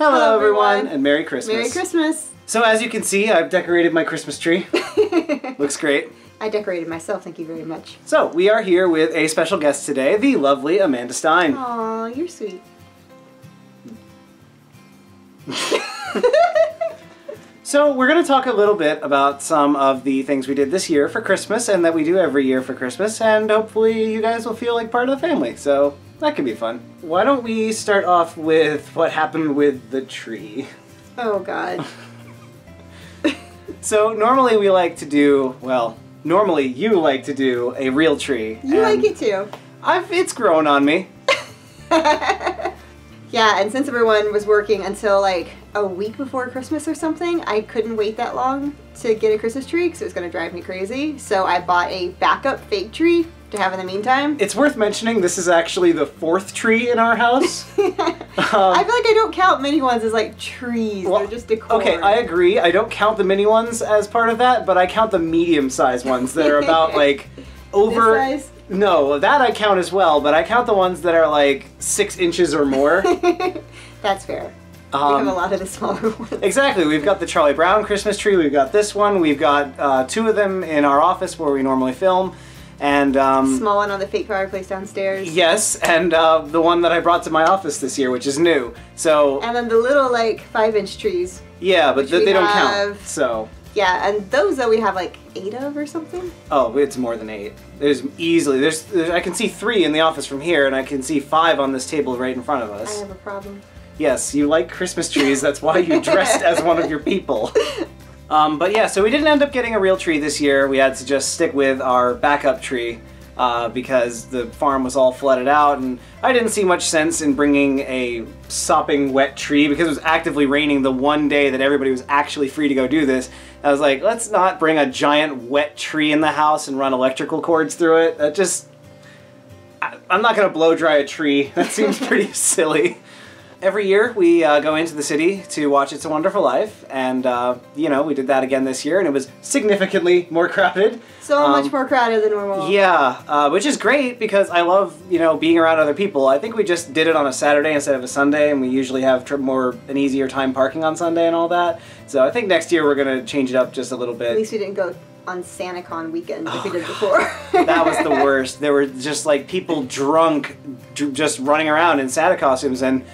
Hello everyone, and Merry Christmas. Merry Christmas. So as you can see, I've decorated my Christmas tree. Looks great. I decorated myself, thank you very much. So, we are here with a special guest today, the lovely Amanda Stein. Aw, you're sweet. So, we're going to talk a little bit about some of the things we did this year for Christmas and that we do every year for Christmas, and hopefully you guys will feel like part of the family, so that could be fun. Why don't we start off with what happened with the tree? Oh god. So, normally we like to do, well, normally you like to do a real tree. You like it too. It's grown on me. Yeah, and since everyone was working until like a week before Christmas or something, I couldn't wait that long to get a Christmas tree because it was going to drive me crazy. So I bought a backup fake tree to have in the meantime. It's worth mentioning this is actually the 4th tree in our house. I feel like I don't count mini ones as like trees. Well, they're just decor. Okay, I agree. I don't count the mini ones as part of that, but I count the medium-sized ones that are about like over... This size? No, that I count as well, but I count the ones that are like 6 inches or more. That's fair. We have a lot of the smaller ones. Exactly. We've got the Charlie Brown Christmas tree. We've got this one. We've got 2 of them in our office where we normally film. And small one on the fake fireplace downstairs. Yes, and the one that I brought to my office this year, which is new. So. And then the little like 5-inch trees. Yeah, but they don't count. So. Yeah, and those though we have like 8 of or something. Oh, it's more than 8. There's easily there's I can see 3 in the office from here, and I can see 5 on this table right in front of us. I have a problem. Yes, you like Christmas trees. That's why you dressed as one of your people. But yeah, so we didn't end up getting a real tree this year. We had to just stick with our backup tree because the farm was all flooded out, and I didn't see much sense in bringing a sopping wet tree because it was actively raining the one day that everybody was actually free to go do this. I was like, let's not bring a giant wet tree in the house and run electrical cords through it. That just... I'm not going to blow dry a tree. That seems pretty silly. Every year we go into the city to watch It's a Wonderful Life, and you know, we did that again this year, and it was significantly more crowded. So much more crowded than normal. Yeah, which is great because I love, you know, being around other people. I think we just did it on a Saturday instead of a Sunday, and we usually have an easier time parking on Sunday and all that. So I think next year we're going to change it up just a little bit. At least we didn't go on SantaCon weekend like we did before. That was the worst. There were just like people drunk, just running around in Santa costumes, and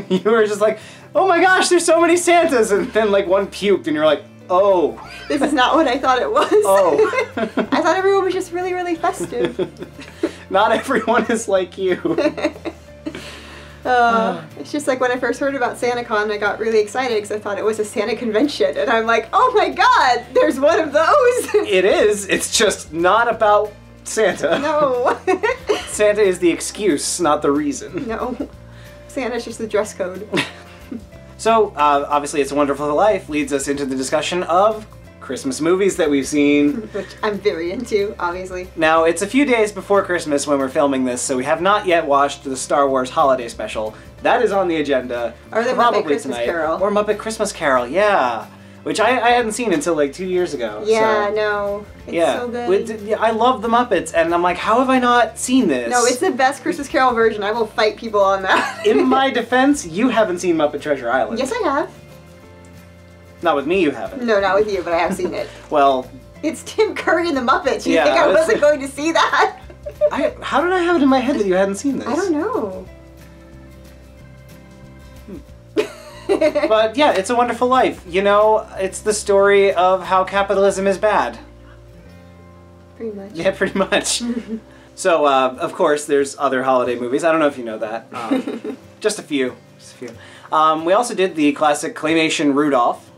you were just like, oh my gosh, there's so many Santas, and then like one puked, and you're like, oh. This is not what I thought it was. Oh. I thought everyone was just really, really festive. Not everyone is like you. It's just like when I first heard about SantaCon, I got really excited because I thought it was a Santa convention, and I'm like, oh my god, there's one of those! It is, it's just not about Santa. No. Santa is the excuse, not the reason. No. Santa's just the dress code. So, obviously It's a Wonderful Life leads us into the discussion of Christmas movies that we've seen. Which I'm very into, obviously. Now, it's a few days before Christmas when we're filming this, so we have not yet watched the Star Wars Holiday Special. That is on the agenda. Or the probably Muppet Christmas tonight. Carol. Or Muppet Christmas Carol, yeah. Which I hadn't seen until like 2 years ago. Yeah, so. No. It's so good. I love the Muppets, and I'm like, how have I not seen this? No, it's the best Christmas Carol version. I will fight people on that. In my defense, you haven't seen Muppet Treasure Island. Yes, I have. Not with me, you haven't. No, not with you, but I have seen it. Well... It's Tim Curry and the Muppets. You yeah, think I wasn't going to see that? How did I have it in my head that you hadn't seen this? I don't know. But yeah, It's a Wonderful Life. You know, it's the story of how capitalism is bad. Pretty much. Yeah, pretty much. So, of course, there's other holiday movies. I don't know if you know that. Just a few. Just a few. We also did the classic claymation Rudolph.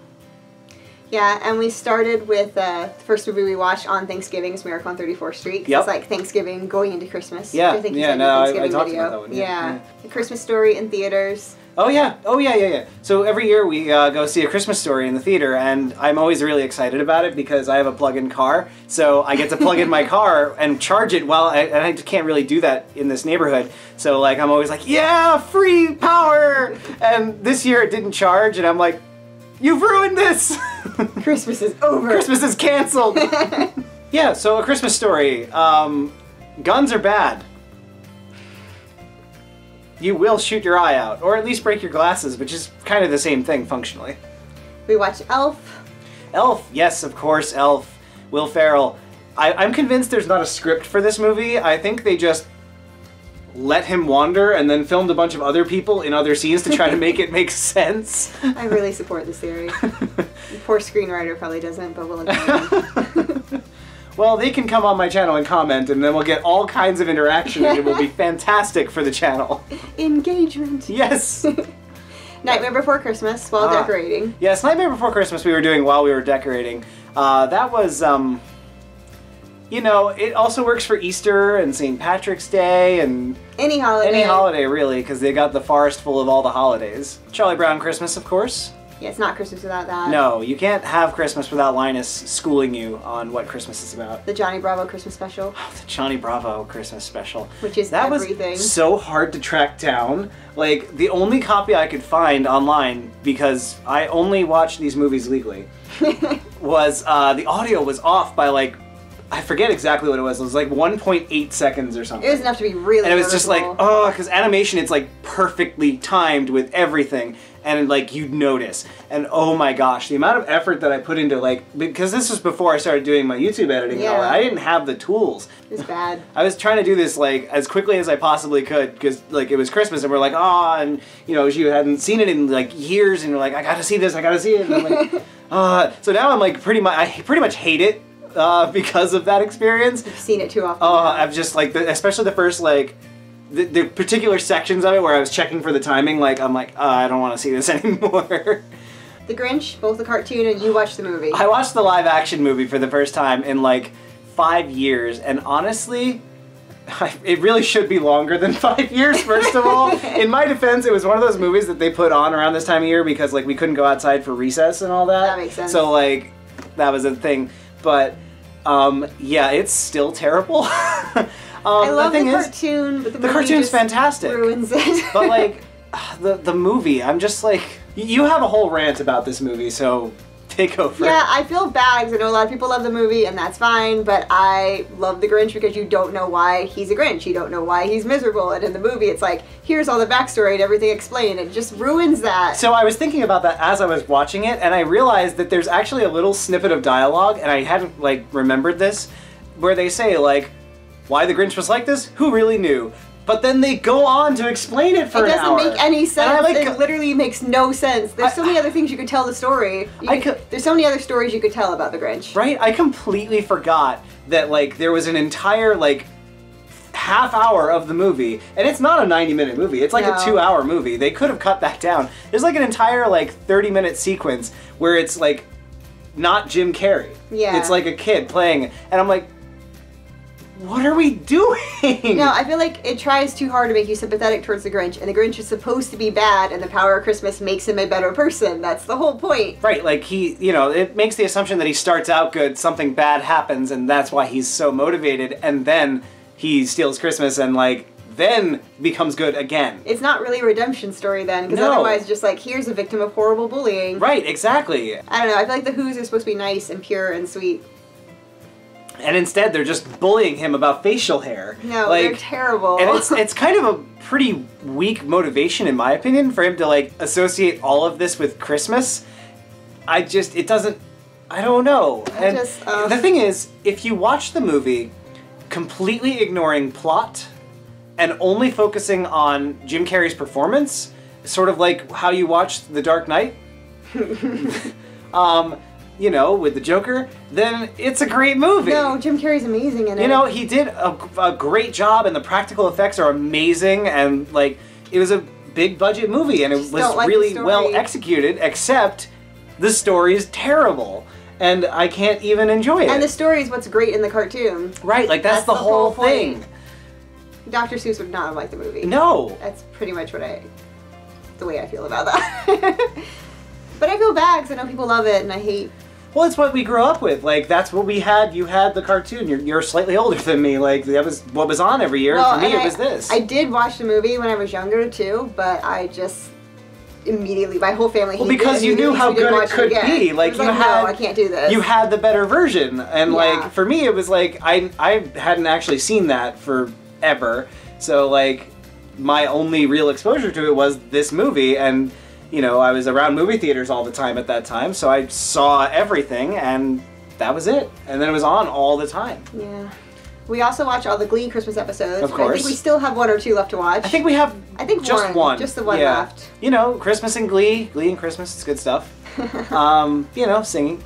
Yeah, and we started with the first movie we watched on Thanksgiving is Miracle on 34th Street. Yep. It's like Thanksgiving going into Christmas. Yeah, I think you yeah, said no, Thanksgiving I talked video. about that one. Yeah. The Christmas Story in theaters. Oh yeah, yeah. So every year we go see A Christmas Story in the theater, and I'm always really excited about it because I have a plug-in car, so I get to plug in my car and charge it while and I can't really do that in this neighborhood. So like I'm always like, yeah, free power! And this year it didn't charge, and I'm like, you've ruined this! Christmas is over. Christmas is canceled. Yeah, so A Christmas Story. Guns are bad. you will shoot your eye out, or at least break your glasses, which is kind of the same thing functionally. We watched Elf. Elf, yes, of course, Elf. Will Ferrell. I'm convinced there's not a script for this movie. I think they just let him wander and then filmed a bunch of other people in other scenes to try to make it make sense. I really support this theory. The poor screenwriter probably doesn't, but we'll agree. Well, they can come on my channel and comment, and then we'll get all kinds of interaction, and it will be fantastic for the channel. Engagement. Yes. Nightmare Before Christmas while decorating. Yes, Nightmare Before Christmas we were doing while we were decorating. That was, you know, it also works for Easter and St. Patrick's Day and... Any holiday. Any holiday, really, because they got the forest full of all the holidays. Charlie Brown Christmas, of course. Yeah, it's not Christmas without that. No, you can't have Christmas without Linus schooling you on what Christmas is about. The Johnny Bravo Christmas special. Oh, the Johnny Bravo Christmas special. Which is that everything. Was so hard to track down. Like, the only copy I could find online, because I only watch these movies legally, was the audio was off by like, I forget exactly what it was. It was like 1.8 seconds or something. It was enough to be really And it was just like, oh, because animation, it's like perfectly timed with everything. And like, you'd notice. And oh my gosh, the amount of effort that I put into like, because this was before I started doing my YouTube editing and all that, I didn't have the tools. It's bad. I was trying to do this like as quickly as I possibly could because like it was Christmas and we're like, oh, and you know, you hadn't seen it in like years and you're like, I gotta see this, I gotta see it. And I'm like, so now I'm like I pretty much hate it. Because of that experience. You've seen it too often. Oh, I've just like, especially the first like, the particular sections of it where I was checking for the timing, like I'm like, I don't want to see this anymore. The Grinch, both the cartoon and you watched the movie. I watched the live action movie for the first time in like 5 years, and honestly, it really should be longer than 5 years, first of all. In my defense, it was one of those movies that they put on around this time of year because like we couldn't go outside for recess and all that. That makes sense. So like, that was a thing. But yeah, it's still terrible. I love the cartoon, but the cartoon's fantastic. Ruins it. But like, the movie, I'm just like, you have a whole rant about this movie, so take over. Yeah, I feel bad because I know a lot of people love the movie, and that's fine, but I love the Grinch because you don't know why he's a Grinch. You don't know why he's miserable, and in the movie it's like, here's all the backstory and everything explained. It just ruins that. So I was thinking about that as I was watching it, and I realized that there's actually a little snippet of dialogue, and I hadn't like remembered this, where they say like, why the Grinch was like this? Who really knew? But then they go on to explain it for an hour. It doesn't make any sense. It literally makes no sense. There's so many other things you could tell the story. There's so many other stories you could tell about the Grinch. Right? I completely forgot that like there was an entire like half hour of the movie, and it's not a 90-minute movie. It's like a 2-hour movie. They could have cut that down. There's like an entire like 30-minute sequence where it's like not Jim Carrey. Yeah. It's like a kid playing, and I'm like, what are we doing? No, I feel like it tries too hard to make you sympathetic towards the Grinch, and the Grinch is supposed to be bad, and the power of Christmas makes him a better person. That's the whole point. Right, like he, you know, it makes the assumption that he starts out good, something bad happens, and that's why he's so motivated, and then he steals Christmas and like, then becomes good again. It's not really a redemption story then, because otherwise it's just like, here's a victim of horrible bullying. Right, exactly. I don't know, I feel like the Who's are supposed to be nice and pure and sweet. And instead, they're just bullying him about facial hair. No, like, they're terrible. And it's kind of a pretty weak motivation, in my opinion, for him to like associate all of this with Christmas. It doesn't, I don't know. And the thing is, if you watch the movie completely ignoring plot and only focusing on Jim Carrey's performance, sort of like how you watched The Dark Knight, you know, with the Joker, then it's a great movie. No, Jim Carrey's amazing in it. You know, he did a great job, and the practical effects are amazing, and like, it was a big budget movie, and it was really well executed, except the story is terrible, and I can't even enjoy it. And the story is what's great in the cartoon. Right, like that's the whole thing. Dr. Seuss would not have liked the movie. No. That's pretty much the way I feel about that. But I feel bad because I know people love it, and I hate... Well, it's what we grew up with. Like, that's what we had. You had the cartoon. You're slightly older than me. Like, that was what was on every year. Well, for me, it was this. I did watch the movie when I was younger, too, but I just immediately, my whole family hated it. Well, because you knew how good it could be. Like, you had... No, I can't do this. You had the better version. And, like, for me, it was like, I hadn't actually seen that forever. So, like, my only real exposure to it was this movie, and you know, I was around movie theaters all the time at that time, so I saw everything, and that was it. And then it was on all the time. Yeah. We also watch all the Glee Christmas episodes. Of course. I think we still have 1 or 2 left to watch. I think we have just one. Just the one left. You know, Christmas and Glee. Glee and Christmas, it's good stuff. You know, singing.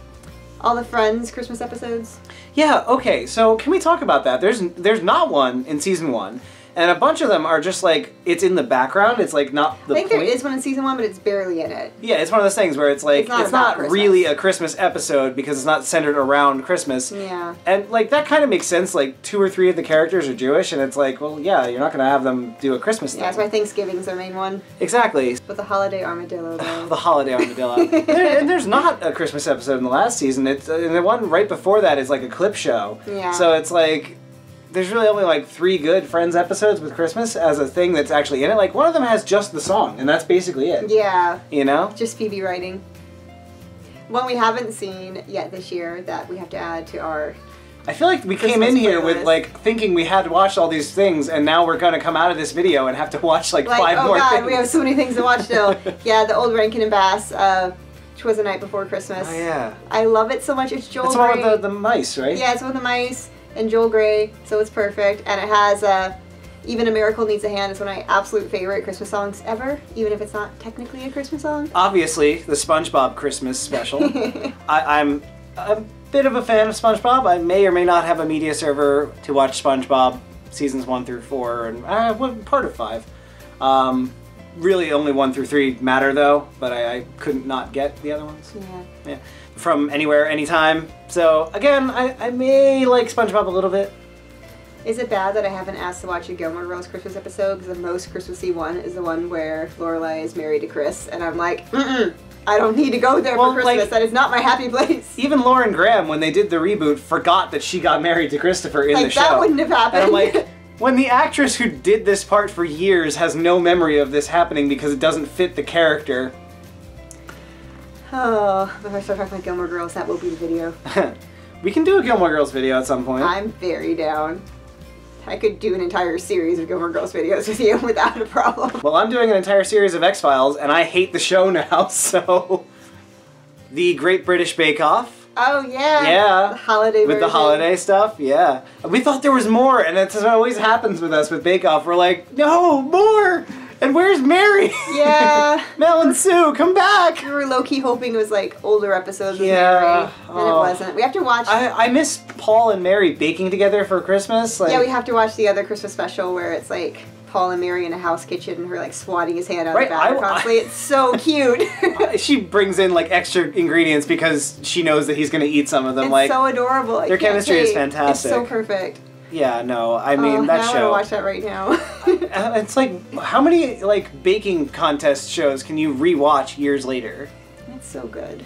All the Friends Christmas episodes. Yeah, okay, so can we talk about that? There's not one in season 1. And a bunch of them are just like, it's in the background, it's like not the I think point. there is one in season 1, but it's barely in it. Yeah, it's one of those things where it's like, it's not Christmas. really a Christmas episode because it's not centered around Christmas. Yeah. And like, that kind of makes sense, like 2 or 3 of the characters are Jewish, and it's like, well, yeah, you're not going to have them do a Christmas thing. Yeah, that's why Thanksgiving's their main one. Exactly. With the holiday armadillo, though. The holiday armadillo. And there's not a Christmas episode in the last season. It's and the one right before that is like a clip show. Yeah. So it's like, there's really only like 3 good Friends episodes with Christmas as a thing that's actually in it. Like, one of them has just the song, and that's basically it. Yeah. You know? Just Phoebe writing. One we haven't seen yet this year that we have to add to our... I feel like we Christmas came in here playlist. with like thinking we had to watch all these things, and now we're gonna come out of this video and have to watch like 5 more God, things. we have so many things to watch still. Yeah, the old Rankin and Bass, which was The Night Before Christmas. Oh yeah. I love it so much. It's Joel It's Grey. the one with the mice, right? Yeah, it's with the mice and Joel Grey, so it's perfect. And it has Even a Miracle Needs a Hand. It's one of my absolute favorite Christmas songs ever, even if it's not technically a Christmas song. Obviously, the SpongeBob Christmas special. I'm a bit of a fan of SpongeBob. I may or may not have a media server to watch SpongeBob seasons 1 through 4 and part of 5. Really, only 1 through 3 matter though, but I couldn't not get the other ones. Yeah. From anywhere, anytime. So again, I may like SpongeBob a little bit. Is it bad that I haven't asked to watch a Gilmore Girls Christmas episode? Because the most Christmassy one is the one where Lorelai is married to Chris, and I'm like, I don't need to go there for Christmas. Like, that is not my happy place. Even Lauren Graham, when they did the reboot, forgot that she got married to Christopher in the show. That wouldn't have happened. And I'm like, when the actress who did this part for years has no memory of this happening because it doesn't fit the character. Oh, if I start talking about Gilmore Girls, that will be the video. We can do a Gilmore Girls video at some point. I'm very down. I could do an entire series of Gilmore Girls videos with you without a problem. Well, I'm doing an entire series of X-Files, and I hate the show now, so... The Great British Bake Off. Oh, yeah. Yeah. The holiday With version. the holiday stuff, yeah. We thought there was more, and that's what always happens with us with Bake Off. We're like, no, more! And where's Mary? Yeah. Mel and Sue, come back! We were low-key hoping it was like older episodes with Yeah. Mary, and it wasn't. We have to watch... I miss Paul and Mary baking together for Christmas. Like, yeah, we have to watch the other Christmas special where it's like Paul and Mary in a house kitchen and her like swatting his hand out of the batter constantly. It's so cute. She brings in like extra ingredients because she knows that he's going to eat some of them. It's like, so adorable. Their chemistry is fantastic. It's so perfect. Yeah, no, I mean, that I show. want to watch that right now. It's like, how many like baking contest shows can you rewatch years later? It's so good.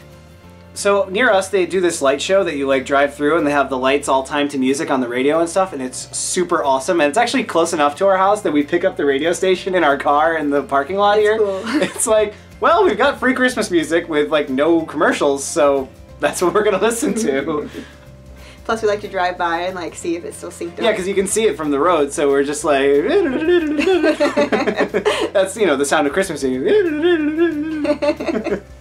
So near us, they do this light show that you like drive through, and they have the lights all timed to music on the radio and stuff, and it's super awesome. And it's actually close enough to our house that we pick up the radio station in our car in the parking lot here. Cool. It's like, well, we've got free Christmas music with like no commercials, so that's what we're gonna listen to. Plus, we like to drive by and like see if it's still synced up. Yeah, because you can see it from the road, so we're just like, that's, you know, the sound of Christmas.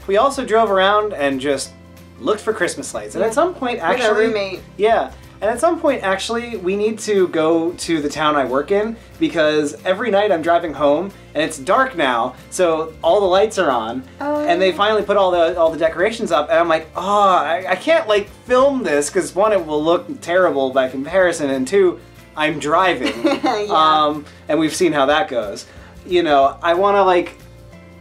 We also drove around and just looked for Christmas lights, and at some point, actually, with our roommate. Yeah, and at some point, actually, we need to go to the town I work in because every night I'm driving home, and it's dark now, so all the lights are on, and they finally put all the decorations up, and I'm like, oh, I can't like film this because 1, it will look terrible by comparison, and 2, I'm driving, Yeah. and we've seen how that goes. You know, I want to like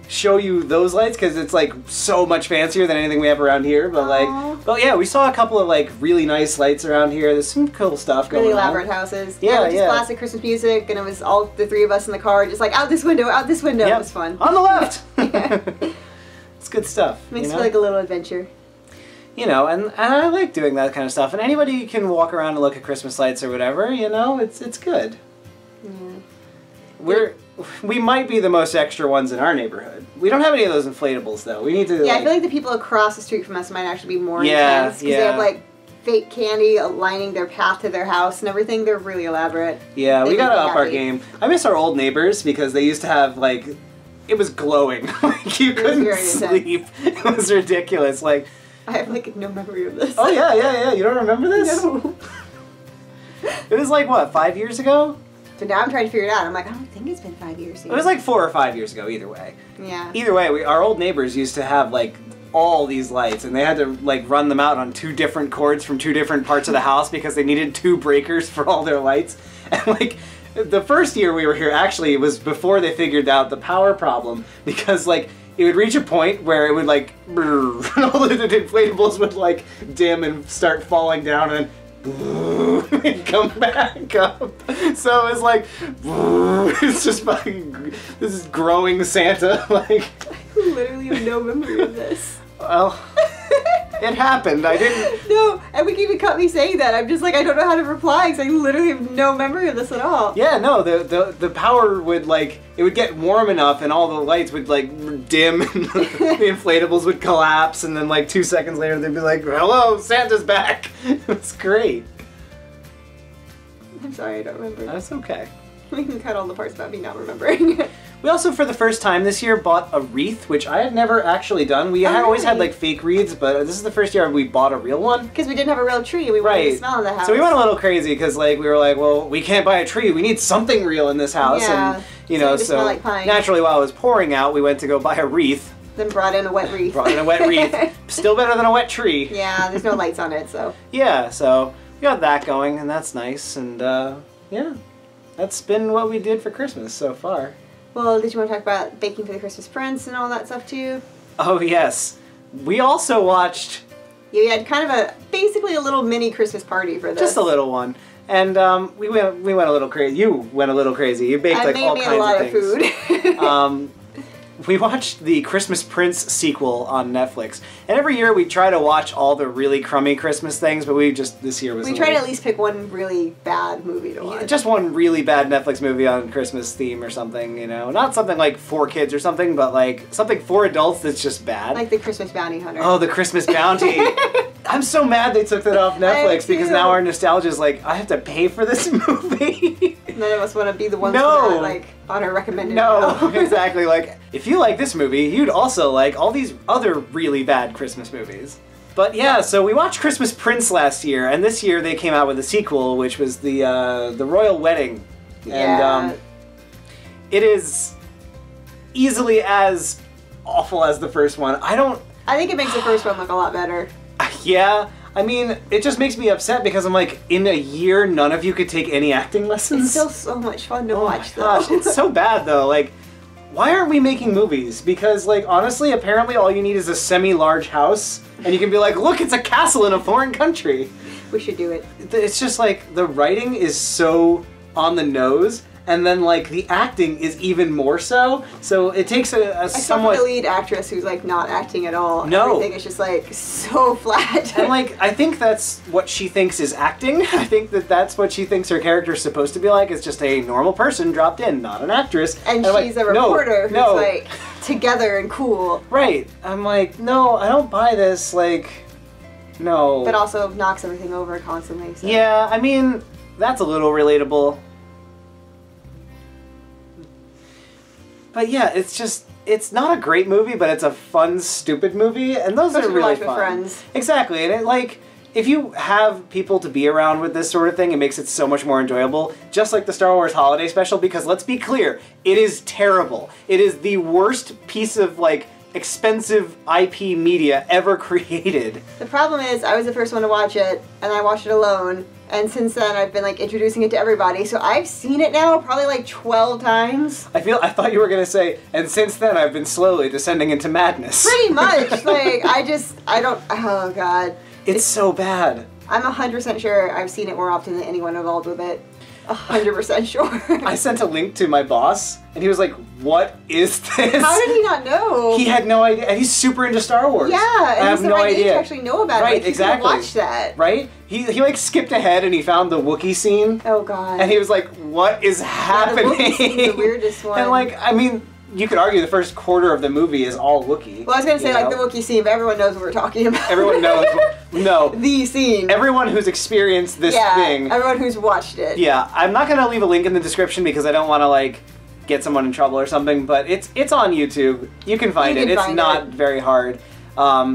show you those lights because it's like so much fancier than anything we have around here, but yeah, we saw a couple of like really nice lights around here. There's some cool stuff going on. Really elaborate houses. Yeah, just classic Christmas music, and it was all the 3 of us in the car, just like out this window, out this window. Yep. It was fun. On the left. Yeah. It's good stuff. Makes you it know? like a little adventure. You know, and I like doing that kind of stuff. And anybody can walk around and look at Christmas lights or whatever. You know, it's good. Yeah. We might be the most extra ones in our neighborhood. We don't have any of those inflatables though. We need to. Yeah, I feel like the people across the street from us might actually be more intense because they have like fake candy lining their path to their house and everything. They're really elaborate. Yeah, we gotta up our happy. game. I miss our old neighbors because they used to have, like, it was glowing. Like, you couldn't very sleep. It was ridiculous. Like, I have, like, no memory of this. oh yeah. You don't remember this? No. It was like, what, 5 years ago? So now I'm trying to figure it out. I'm like, I don't think it's been 5 years. It was like 4 or 5 years ago, either way. Yeah. Either way, our old neighbors used to have, like, all these lights, and they had to, like, run them out on 2 different cords from 2 different parts of the house because they needed 2 breakers for all their lights. And, like, the first year we were here, actually, it was before they figured out the power problem, because, like, it would reach a point where it would, like, brrr, and all the inflatables would, like, dim and start falling down, and and come back up. So it's like, it's just fucking, this is growing Santa. Like, I literally have no memory of this. Well, it happened. I didn't. No, and we even cut me saying that. I'm just like, I don't know how to reply because I literally have no memory of this at all. Yeah, no, the power would, like, it would get warm enough and all the lights would, like, dim and the inflatables would collapse, and then, like, 2 seconds later they'd be like, hello, Santa's back. It's great. I'm sorry, I don't remember. That's okay. We can cut all the parts about me not remembering. We also, for the first time this year, bought a wreath, which I had never actually done. We had always had, like, fake wreaths, but this is the first year we bought a real one. Because we didn't have a real tree. We wanted the smell in the house. So we went a little crazy because, like, we were like, well, we can't buy a tree. We need something real in this house. Yeah. And, you know, so smell like pine. Naturally, while it was pouring out, we went to go buy a wreath. Then brought in a wet wreath. Brought in a wet wreath. Still better than a wet tree. Yeah, there's no lights on it, so. Yeah, so we got that going, and that's nice. And, yeah, that's been what we did for Christmas so far. Well, did you want to talk about baking for the Christmas Prince and all that stuff too? Oh, yes. We also watched... Yeah, we had kind of basically a little mini Christmas party for this. Just a little one. And we went a little crazy. You went a little crazy. You baked like all kinds of things. I made me a lot of food. We watched the Christmas Prince sequel on Netflix. And every year we try to watch all the really crummy Christmas things, but this year was we try to at least pick one really bad movie to watch. Just one really bad Netflix movie on Christmas theme or something, you know. Not something like for kids or something, but like something for adults that's just bad. Like the Christmas Bounty Hunter. Oh, the Christmas Bounty. I'm so mad they took that off Netflix because now our nostalgia is like, I have to pay for this movie. None of us want to be the ones that like on our recommended. No, exactly. Like, if you like this movie, you'd also like all these other really bad Christmas movies. But yeah, so we watched Christmas Prince last year, and this year they came out with a sequel, which was the Royal Wedding. Yeah. And it is easily as awful as the first one. I think it makes the first one look a lot better. Yeah. I mean, it just makes me upset because I'm like, in a year, none of you could take any acting lessons? It's still so much fun to watch, though. Gosh, it's so bad, though. Like, why aren't we making movies? Because, like, honestly, apparently all you need is a semi-large house, and you can be like, look, it's a castle in a foreign country. We should do it. It's just, like, the writing is so on the nose, and then, like, the acting is even more so. So it takes a somewhat... the lead actress who's, like, not acting at all. No. Everything is just, like, so flat. And, like, I think that's what she thinks is acting. I think that's what she thinks her character is supposed to be like. It's just a normal person dropped in, not an actress. And she's a reporter who's, like, together and cool. Right. I'm like, no, I don't buy this. Like, no. But also knocks everything over constantly. So. Yeah, I mean, that's a little relatable. But yeah, it's just, it's not a great movie, but it's a fun, stupid movie, and those are really fun. With friends. Exactly, and it, like, if you have people to be around with this sort of thing, it makes it so much more enjoyable, just like the Star Wars Holiday Special, because let's be clear, it is terrible. It is the worst piece of, like, expensive IP media ever created. The problem is, I was the first one to watch it, and I watched it alone, and since then I've been like introducing it to everybody, so I've seen it now probably like 12 times. I thought you were gonna say, and since then I've been slowly descending into madness. Pretty much, like, oh god. It's so bad. I'm 100% sure I've seen it more often than anyone involved with it. 100% sure. I sent a link to my boss, and he was like, what is this? How did he not know? He had no idea, and he's super into Star Wars. Yeah, and I have no idea. To actually know about right, it. Like, exactly. Watch that. Right? He like skipped ahead and he found the Wookiee scene. Oh god. And he was like, what is happening? Yeah, the Wookiee scene's the weirdest one. And like, I mean, you could argue the first quarter of the movie is all Wookiee. Well, I was gonna say like the Wookiee scene, but everyone knows what we're talking about. Everyone knows. No. The scene. Everyone who's experienced this thing. Everyone who's watched it. Yeah, I'm not gonna leave a link in the description because I don't want to like get someone in trouble or something. But it's on YouTube. You can find it. It's not very hard.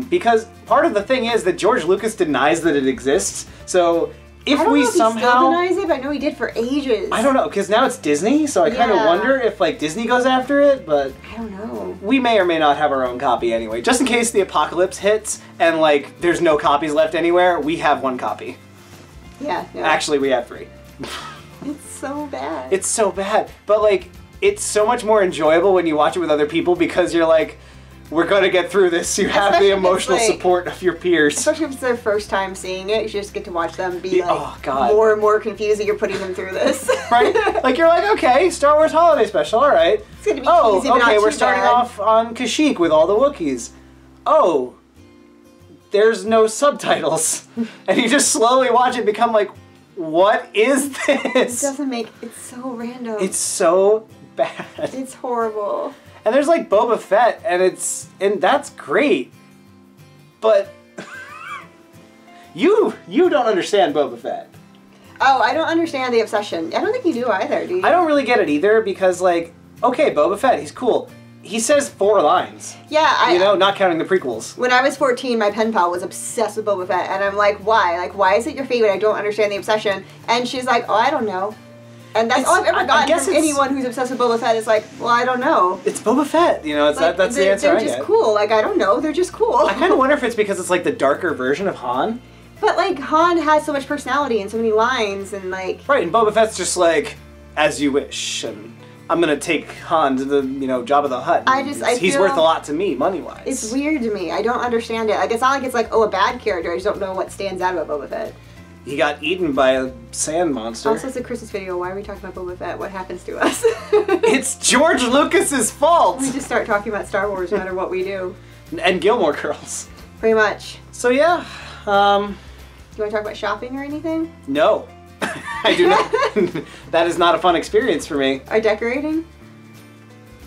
Because part of the thing is that George Lucas denies that it exists. So if we somehow he still denies it, but I know he did for ages. I don't know, because now it's Disney, so I kind of wonder if like Disney goes after it, but I don't know. We may or may not have our own copy anyway. Just in case the apocalypse hits and like there's no copies left anywhere, we have one copy. Yeah. Actually, we have 3. It's so bad. It's so bad, but like it's so much more enjoyable when you watch it with other people because you're like, we're gonna get through this. You have the emotional support of your peers. Especially if it's their first time seeing it, you just get to watch them be like oh, God. more and more confused that you're putting them through this. Right? Like you're like, okay, Star Wars Holiday Special, all right. It's gonna be cheesy, but okay, not we're too starting bad. off on Kashyyyk with all the Wookiees. Oh, there's no subtitles, and you just slowly watch it become like, what is this? It doesn't make. It's so random. It's so bad. It's horrible. And there's like Boba Fett, and that's great, but you don't understand Boba Fett. Oh, I don't understand the obsession. I don't think you do either, do you? I don't really get it either because like, okay, Boba Fett, he's cool. He says 4 lines. Yeah, you know, not counting the prequels. When I was 14, my pen pal was obsessed with Boba Fett, and I'm like, why? Like, why is it your favorite? I don't understand the obsession. And she's like, oh, I don't know. And that's all I've ever gotten from anyone who's obsessed with Boba Fett is like, well, I don't know. It's Boba Fett, you know, it's like, that's the answer I get. They're just cool. Like, I don't know. They're just cool. I kind of wonder if it's because it's like the darker version of Han. But like, Han has so much personality and so many lines and like... Right, and Boba Fett's just like, as you wish, and I'm gonna take Han to the, you know, Jabba the Hutt. He's worth a lot to me, money-wise. It's weird to me. I don't understand it. Like, it's not like it's like, oh, a bad character. I just don't know what stands out about Boba Fett. He got eaten by a sand monster. Also, it's a Christmas video. Why are we talking about Boba Fett? What happens to us? It's George Lucas's fault! We just start talking about Star Wars no matter what we do. And Gilmore Girls. Pretty much. So yeah, Do you want to talk about shopping or anything? No. I do not. That is not a fun experience for me. Or decorating?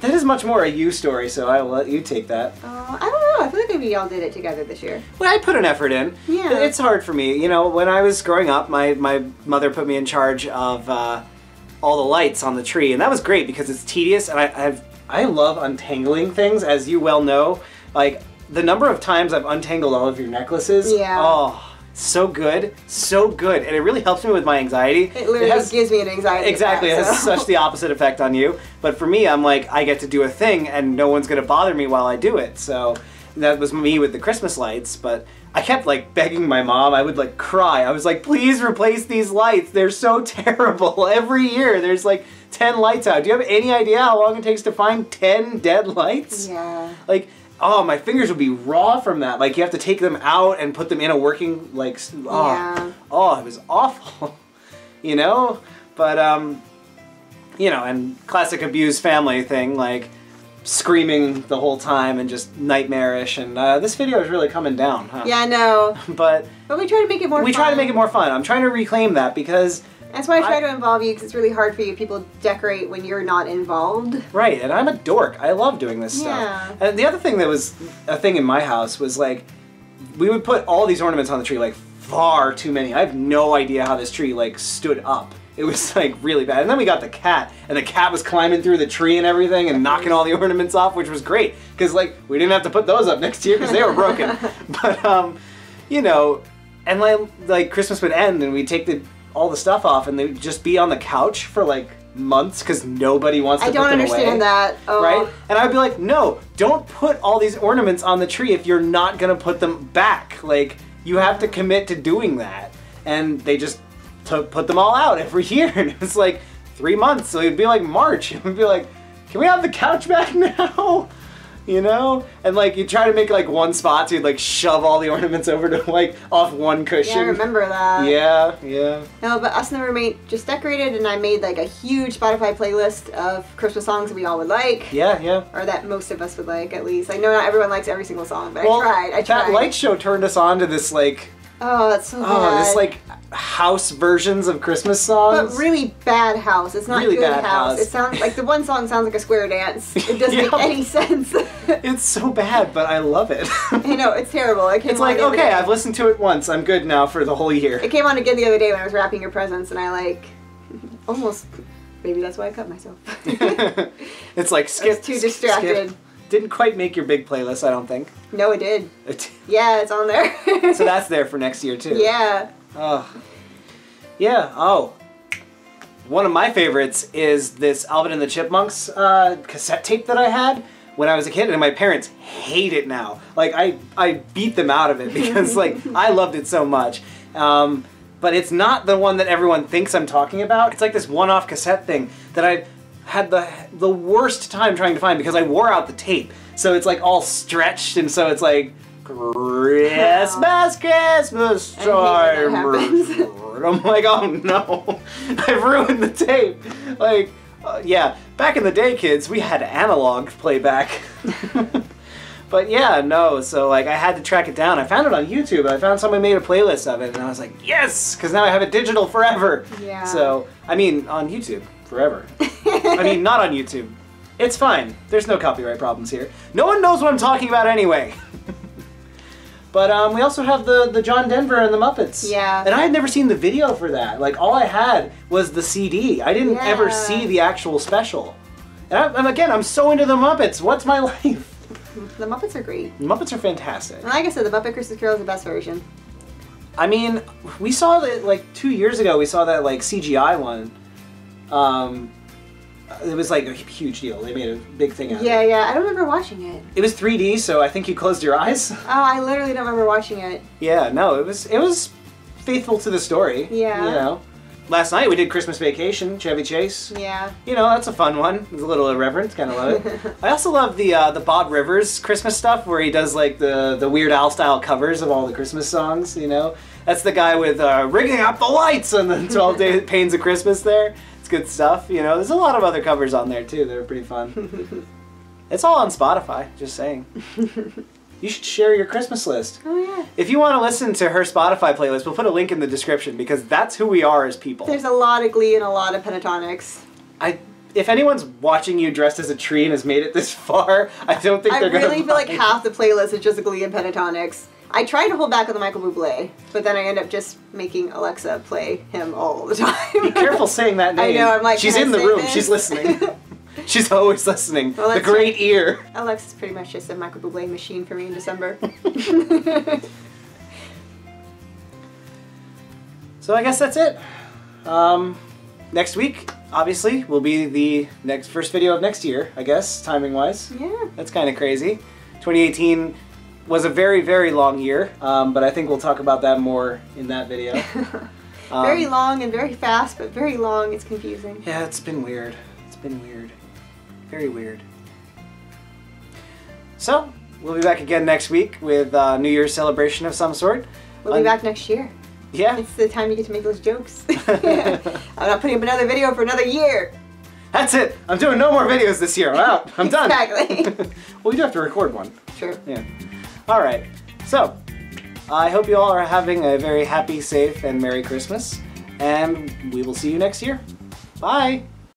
That is much more a you story, so I will let you take that. I don't know. I feel like maybe y'all did it together this year. Well, I put an effort in. Yeah. It's hard for me. You know, when I was growing up, my mother put me in charge of all the lights on the tree, and that was great because it's tedious, and I love untangling things, as you well know. Like, the number of times I've untangled all of your necklaces. Yeah. Oh. So good, and it really helps me with my anxiety. It literally gives me an anxiety Exactly, attack, it has such the opposite effect on you. But for me, I'm like, I get to do a thing and no one's gonna bother me while I do it. So that was me with the Christmas lights, but I kept like begging my mom. I would like cry. I was like, please replace these lights. They're so terrible. Every year there's like 10 lights out. Do you have any idea how long it takes to find 10 dead lights? Yeah. Like, oh, my fingers would be raw from that. Like, you have to take them out and put them in a working, like, yeah. Oh, it was awful, you know? But, you know, and classic abused family thing, like, screaming the whole time and just nightmarish, and this video is really coming down, huh? Yeah, I know. But we try to make it more fun. We try to make it more fun. I'm trying to reclaim that because... That's why I try to involve you, because it's really hard for you people to decorate when you're not involved. Right, and I'm a dork. I love doing this Yeah. stuff. And the other thing that was a thing in my house was like, we would put all these ornaments on the tree, like far too many. I have no idea how this tree like stood up. It was like really bad. And then we got the cat, and the cat was climbing through the tree and everything and knocking all the ornaments off, which was great. Because like, we didn't have to put those up next year because they were broken. But, you know, and like Christmas would end and we'd take all the stuff off and they'd just be on the couch for like months because nobody wants to put them away. I don't understand that. Oh. Right? And I'd be like, no, don't put all these ornaments on the tree if you're not going to put them back. Like, you have to commit to doing that. And they just put them all out every year. And it was like 3 months. So it'd be like March. It would be like, can we have the couch back now? You know? And like, you try to make like one spot, so you'd like shove all the ornaments over to like off one cushion. Yeah, I remember that. Yeah, yeah. No, but us and the roommate just decorated, and I made like a huge Spotify playlist of Christmas songs that we all would like. Yeah, yeah. Or that most of us would like, at least. I know not everyone likes every single song, but I tried. That light show turned us on to this like... Oh, that's so bad. Oh, this like house versions of Christmas songs. But really bad house. It's not Really good bad house. house. It sounds like the one song sounds like a square dance. It doesn't make any sense. It's so bad, but I love it. I know, it's terrible. It's like, okay, I've listened to it once. I'm good now for the whole year. It came on again the other day when I was wrapping your presents, and I like almost. Maybe that's why I cut myself. It's like skip. I was too distracted. Skip. Didn't quite make your big playlist, I don't think. No, it did. Yeah, it's on there. So that's there for next year too. Yeah. Oh. Yeah. Oh. One of my favorites is this Alvin and the Chipmunks cassette tape that I had when I was a kid, and my parents hate it now. Like I beat them out of it because like I loved it so much. But it's not the one that everyone thinks I'm talking about. It's like this one-off cassette thing that I had the worst time trying to find because I wore out the tape. So it's like all stretched, and so it's like Christmas, Christmas time. I'm like, oh no, I've ruined the tape. Like, yeah, back in the day, kids, we had analog playback. But yeah, no, so like I had to track it down. I found it on YouTube. I found someone made a playlist of it, and I was like, yes, because now I have it digital forever. Yeah. So, I mean, on YouTube, forever. I mean, not on YouTube. It's fine. There's no copyright problems here. No one knows what I'm talking about anyway. But we also have the John Denver and the Muppets. Yeah. And I had never seen the video for that. Like, all I had was the CD. I didn't ever see the actual special. And again, I'm so into the Muppets. What's my life? The Muppets are great. The Muppets are fantastic. And like I said, the Muppet Christmas Carol is the best version. I mean, we saw that like 2 years ago. We saw that like CGI one. It was like a huge deal. They made a big thing out of it. Yeah, yeah. I don't remember watching it. It was 3D, so I think you closed your eyes. Oh, I literally don't remember watching it. Yeah, no, it was faithful to the story. Yeah. You know. Last night we did Christmas Vacation, Chevy Chase. Yeah. You know, that's a fun one. It's a little irreverent, kind of love it. I also love the Bob Rivers Christmas stuff where he does like the Weird Al style covers of all the Christmas songs, you know. That's the guy with rigging up the lights on the 12 Day Pains of Christmas there. It's good stuff, you know. There's a lot of other covers on there too that are pretty fun. It's all on Spotify, just saying. You should share your Christmas list. Oh, yeah. If you want to listen to her Spotify playlist, we'll put a link in the description because that's who we are as people. There's a lot of Glee and a lot of Pentatonics. If anyone's watching you dressed as a tree and has made it this far, I don't think they're going to I really feel like half the playlist is just Glee and Pentatonics. I tried to hold back on the Michael Bublé, but then I end up just making Alexa play him all the time. Be careful saying that name. I know, I'm like, she's can I in the say room. this? She's listening. She's always listening. Well, the great ear. Alexa's pretty much just a Michael Bublé machine for me in December. So I guess that's it. Next week, obviously, will be the first video of next year, I guess, timing-wise. Yeah. That's kind of crazy. 2018 was a very, very long year, but I think we'll talk about that more in that video. Very long and very fast, but very long. It's confusing. Yeah, it's been weird. It's been weird. Very weird. So, we'll be back again next week with a New Year's celebration of some sort. We'll be back next year. Yeah. It's the time you get to make those jokes. I'm not putting up another video for another year. That's it. I'm doing no more videos this year. I'm out. I'm done. Exactly. Well, we do have to record one. True. Yeah. All right. So, I hope you all are having a very happy, safe, and Merry Christmas. And we will see you next year. Bye.